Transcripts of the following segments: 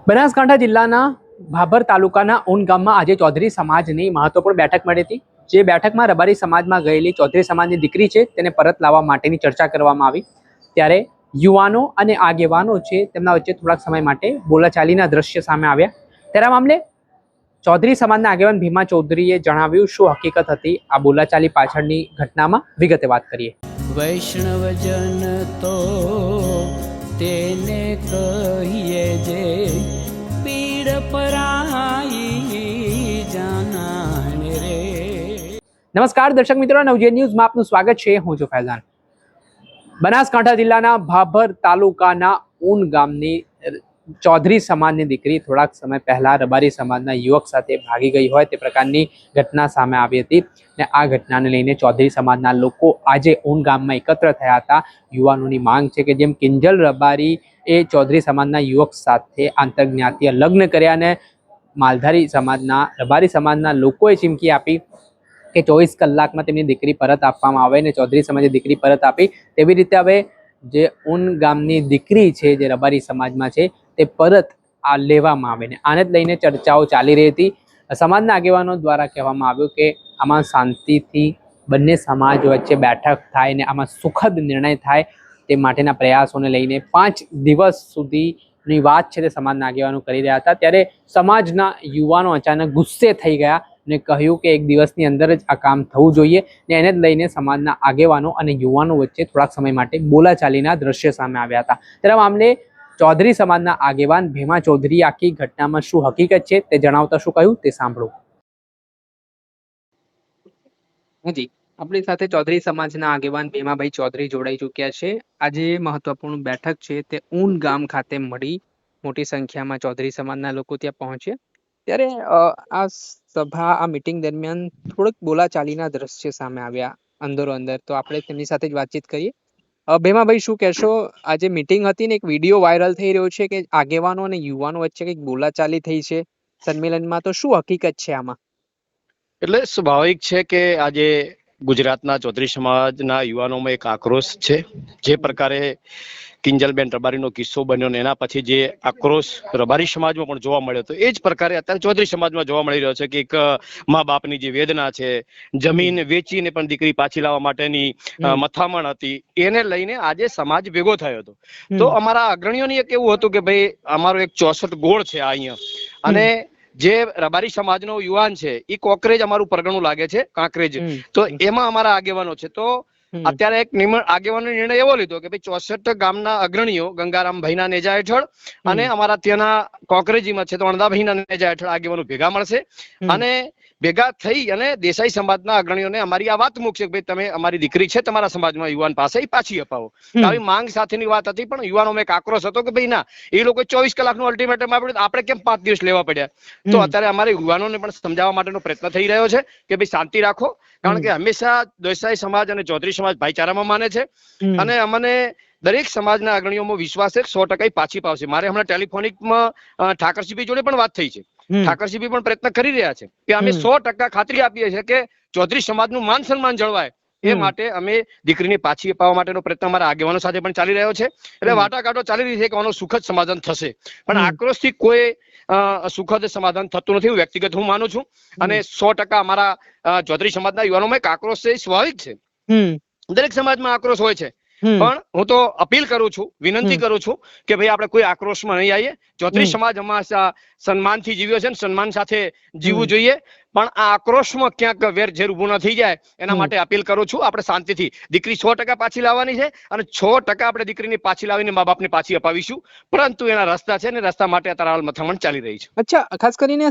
બનાસકાંઠા જિલ્લાના ભાભર તાલુકાના ઊન ગામમાં આજે ચૌધરી સમાજની મહત્વપૂર્ણ બેઠક મળી હતી। જે બેઠકમાં રબારી સમાજમાં ગયેલી ચૌધરી સમાજની દીકરી છે તેને પરત લાવવા માટેની ચર્ચા કરવામાં આવી। ત્યારે યુવાનો અને આગેવાનો છે તેમના વચ્ચે થોડાક સમય માટે બોલાચાલીના દ્રશ્ય સામે આવ્યા। ત્યારે આ મામલે ચૌધરી સમાજના આગેવાન ભીમા ચૌધરીએ જણાવ્યું શું હકીકત હતી આ બોલાચાલી પાછળની ઘટનામાં વિગતે વાત કરીએ। વૈષ્ણવજન તો તેને કહીએ જે પીડ પરાઈ જાનાને રે। નમસ્કાર દર્શક મિત્રો, નવજીવન ન્યૂઝમાં આપનું સ્વાગત છે। હું છું ફૈઝાન। બનાસકાંઠા જિલ્લાના ભાભર તાલુકાના ઊન ગામની ચૌધરી સમાજની દીકરી થોડાક સમય પહેલા રબારી સમાજના યુવક સાથે ભાગી ગઈ હોય તે પ્રકારની ઘટના સામે આવી હતી અને આ ઘટનાને લઈને ચૌધરી સમાજના લોકો આજે ઊન ગામમાં એકત્ર થયા હતા। યુવાનોની માંગ છે કે જેમ કિંજલ રબારી એ ચૌધરી સમાજના યુવક સાથે આંતરજ્ઞાતીય લગ્ન કર્યા અને માલધારી સમાજના રબારી સમાજના લોકોએ ચીમકી આપી કે 24 કલાકમાં તેમની દીકરી પરત આપવામાં આવે ને ચૌધરી સમાજે દીકરી પરત આપી। તેવી રીતે હવે જે ઊન ગામની દીકરી છે જે રબારી સમાજમાં છે તે પરત લેવામાં આવે ને આને જ લઈને ચર્ચાઓ ચાલી રહી હતી। સમાજના આગેવાનો દ્વારા કહેવામાં આવ્યું કે આમાં શાંતિથી બંને સમાજ વચ્ચે બેઠક થાય ને આમાં સુખદ નિર્ણય થાય તે માટેના પ્રયાસોને લઈને 5 દિવસ સુધીની વાત છે તે સમાજના આગેવાનો કરી રહ્યા હતા। ત્યારે સમાજના યુવાનો અચાનક ગુસ્સે થઈ ગયા ને કહ્યું કે એક દિવસની અંદર જ આ કામ થવું જોઈએ ને એને જ લઈને સમાજના આગેવાનો અને યુવાનો વચ્ચે થોડાક સમય માટે બોલાચાલીના દ્રશ્ય સામે આવ્યા હતા। ત્યારે મામલે ચૌધરી સમાજના આગેવાન ભીમા ચૌધરી આખી ઘટનામાં શું હકીકત છે તે જણાવતા શું કહ્યું તે સાંભળો। જી, આપણી સાથે ચૌધરી સમાજના આગેવાન ભીમાભાઈ ચૌધરી જોડાઈ ચૂક્યા છે। આજે મહત્વપૂર્ણ બેઠક છે તે ઊન ગામ ખાતે મળી, મોટી સંખ્યામાં ચૌધરી સમાજના લોકો ત્યાં પહોંચ્યા। ત્યારે આ સભા આ મીટિંગ દરમિયાન થોડુંક બોલાચાલીના દ્રશ્ય સામે આવ્યા અંદરો અંદર, તો આપણે તેમની સાથે જ વાતચીત કરીએ। ભીમાભાઈ, શું કહેશો? આજે મીટિંગ હતી ને એક વિડીયો વાયરલ થઈ રહ્યો છે કે આગેવાનો અને યુવાનો વચ્ચે કંઈક બોલાચાલી થઈ છે સંમેલનમાં, તો શું હકીકત છે આમાં? એટલે સ્વાભાવિક છે કે આજે ગુજરાતના ચૌધરી સમાજના યુવાનોમાં એક આક્રોશ છે। જે પ્રકારે કિંજલબેન રબારીનો કિસ્સો બન્યો ને એના પછી જે આક્રોશ રબારી સમાજમાં પણ જોવા મળ્યો હતો એ જ પ્રકારે અત્યારે ચૌધરી સમાજમાં જોવા મળી રહ્યો છે કે એક મા બાપની જે વેદના છે, જમીન વેચીને પણ દીકરી પાછી લાવવા માટેની મથામણ હતી, એને લઈને આજે સમાજ ભેગો થયો હતો। તો અમારા અગ્રણીઓની એક એવું હતું કે ભાઈ અમારો એક 64 ગોળ છે અહીંયા, અને જે રબારી સમાજનો યુવાન છે એ કોકરેજ અમારું પરગણું લાગે છે, કાંકરેજ, તો એમાં અમારા આગેવાનો છે। તો અત્યારે એક આગેવાનો નિર્ણય એવો લીધો કે ભાઈ 64 ગામના અગ્રણીઓ ગંગારામભાઈના નેજા હેઠળ અને અમારા ત્યાંના કોકરેજીમાં છે તો અણદાભાઈના નેજા હેઠળ આગેવાનો ભેગા મળશે અને ભેગા થઈ અને દેસાઈ સમાજના અગ્રણીઓને અમારી આ વાત મૂકશે કે ભાઈ તમે અમારી દીકરી છે તમારા સમાજમાં યુવાન પાસે એ પાછી અપાવો। આવી માંગ સાથેની વાત હતી, પણ યુવાનોમાં એક આક્રોશ હતો કે ભાઈ ના, એ લોકો 24 કલાકનું અલ્ટિમેટમ આપ્યું, આપણે કેમ 5 દિવસ લેવા પડ્યા? તો અત્યારે અમારે યુવાનોને પણ સમજાવવા માટેનો પ્રયત્ન થઈ રહ્યો છે કે ભાઈ શાંતિ રાખો, કારણ કે હંમેશા દેસાઈ સમાજ અને ચૌધરી સમાજ ભાઈચારામાં માને છે અને અમને દરેક સમાજના અગ્રણીઓમાં વિશ્વાસ છે 100% પાછી પાવશે। મારે હમણાં ટેલિફોનિકમાં ઠાકરસિંહભાઈ જોડે પણ વાત થઈ છે। ઠાકરસિંહભાઈ પણ પ્રયત્ન કરી રહ્યા છે કે અમે 100% ખાતરી આપીએ છીએ કે ચૌધરી સમાજનું માન સન્માન જળવાય એ માટે અમે દીકરીને પાછી અપાવવા માટેનો પ્રયત્ન અમારા આગેવાનો સાથે પણ ચાલી રહ્યો છે। એટલે વાટાઘાટો ચાલી રહી છે કે આનું સુખદ સમાધાન થશે, પણ આક્રોશથી કોઈ સુખદ સમાધાન થતું નથી, વ્યક્તિગત હું માનું છું। અને 100% અમારા ચૌધરી સમાજના યુવાનોમાં એક આક્રોશ છે, સ્વાભાવિક છે, દરેક સમાજમાં આક્રોશ હોય છે, પણ હું તો અપીલ કરું છું, વિનંતી કરું છું કે ભાઈ આપણે કોઈ આક્રોશમાં નહીં આવીએ। ચૌધરી સમાજ હંમેશા સન્માનથી જીવ્યો છે, સન્માન સાથે જીવવું જોઈએ, પણ આ આક્રોશમાં ક્યાંક વેરઝેર ઉભું ન થઈ જાય એના માટે અપીલ કરું છું। આપણે શાંતિથી દીકરી 100% પાછી લાવવાની છે અને 100% આપણે દીકરીને પાછી લાવીને મા બાપને પાછી અપાવીશું, પરંતુ એના રસ્તા છે ને રસ્તા માટે અત્યારે હાલ મથામણ ચાલી રહી છે। અચ્છા, ખાસ કરીને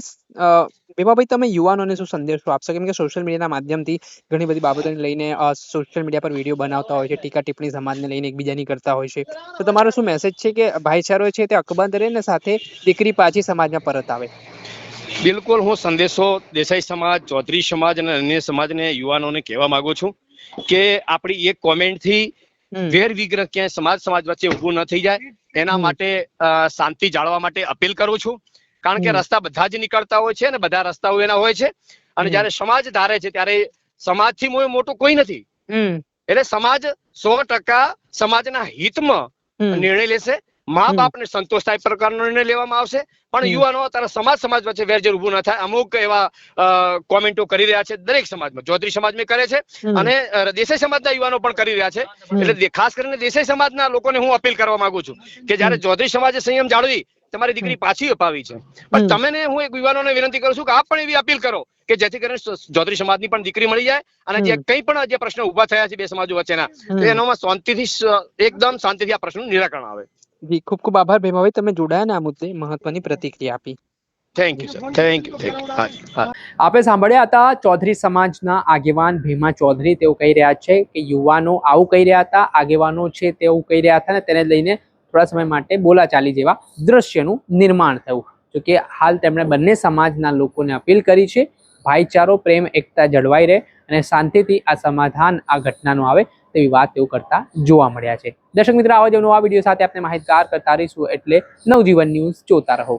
ભીમાભાઈ તમે યુવાનોને શું સંદેશો આપશો? કેમ કે સોશિયલ મીડિયાના માધ્યમથી ઘણી બધી બાબતોને લઈને સોશિયલ મીડિયા પર વિડીયો બનાવતા હોય છે, ટીકા ટિપ્પણી સમાજને લઈને એકબીજાની કરતા હોય છે, તો તમારો શું મેસેજ છે કે ભાઈચારો છે તે અકબંધ રહે ને સાથે દીકરી પાછી સમાજમાં પરત આવે? બિલકુલ, હું સંદેશો દેસાઈ સમાજ, ચૌધરી સમાજ અને અન્ય સમાજને યુવાનોને કહેવા માંગુ છું કે આપણી એક કોમેન્ટથી વેર વિગ્રહ ક્યાંય સમાજ વચ્ચે ઊભું ન થઈ જાય એના માટે શાંતિ જાળવવા માટે અપીલ કરું છું। કારણ કે રસ્તા બધા જ નીકળતા હોય છે અને બધા રસ્તાઓ એના હોય છે, અને જયારે સમાજ ધારે છે ત્યારે સમાજથી મોટું કોઈ નથી। એટલે સમાજ 100% સમાજના હિતમાં નિર્ણય લેશે મા બાપને સંતોષ થાય પ્રકારનો નિર્ણય લેવામાં આવશે. પણ યુવાનો અત્યારે સમાજ વચ્ચે વેરઝેર ઉભું ન થાય. અમુક એવા કોમેન્ટો કરી રહ્યા છે દરેક સમાજમાં, ચૌધરી સમાજમાં કરે છે અને દેસાઈ સમાજના યુવાનો પણ કરી રહ્યા છે. એટલે ખાસ કરીને દેસાઈ સમાજના લોકોને હું અપીલ કરવા માંગુ છું કે જ્યારે ચૌધરી સમાજે સંયમ જાળવી તમારી દીકરી પાછી અપાવી છે, પણ તમે હું એક યુવાનોને વિનંતી કરું છું કે આપ પણ એવી અપીલ કરો કે જેથી કરીને ચૌધરી સમાજની પણ દીકરી મળી જાય અને જે કંઈ પણ જે પ્રશ્ન ઉભા થયા છે બે સમાજો વચ્ચેના, તો એનામાં એકદમ શાંતિથી આ પ્રશ્નનું નિરાકરણ આવે. જી, ખૂબ ખૂબ આભાર ભીમાભાઈ, તમે જોડાયા ને આ મુદ્દે મહત્વની પ્રતિક્રિયા આપી. Thank you sir, thank you. આપણે સાંભળ્યા હતા ચૌધરી સમાજના આગેવાન ભીમા ચૌધરી. તેઓ કહી રહ્યા છે કે યુવાનો આવું કહી રહ્યા હતા, આગેવાનો છે તેવું કહી રહ્યા હતા, ને તેને લઈને થોડા સમય માટે બોલાચાલી જેવા દ્રશ્યનું નિર્માણ થયું. જોકે હાલ તેમણે બંને સમાજના લોકોને અપીલ કરી છે ભાઈચારો, પ્રેમ, એકતા જળવાઈ રહે અને શાંતિથી આ સમાધાન આ ઘટનાનો આવે તેવી વાત તેઓ કરતા જોવા મળ્યા છે. દર્શક મિત્રો, આવા જ નવા વિડીયો સાથે આપણે માહિતગાર કરતા રહીશું, એટલે નવજીવન ન્યૂઝ જોતા રહો.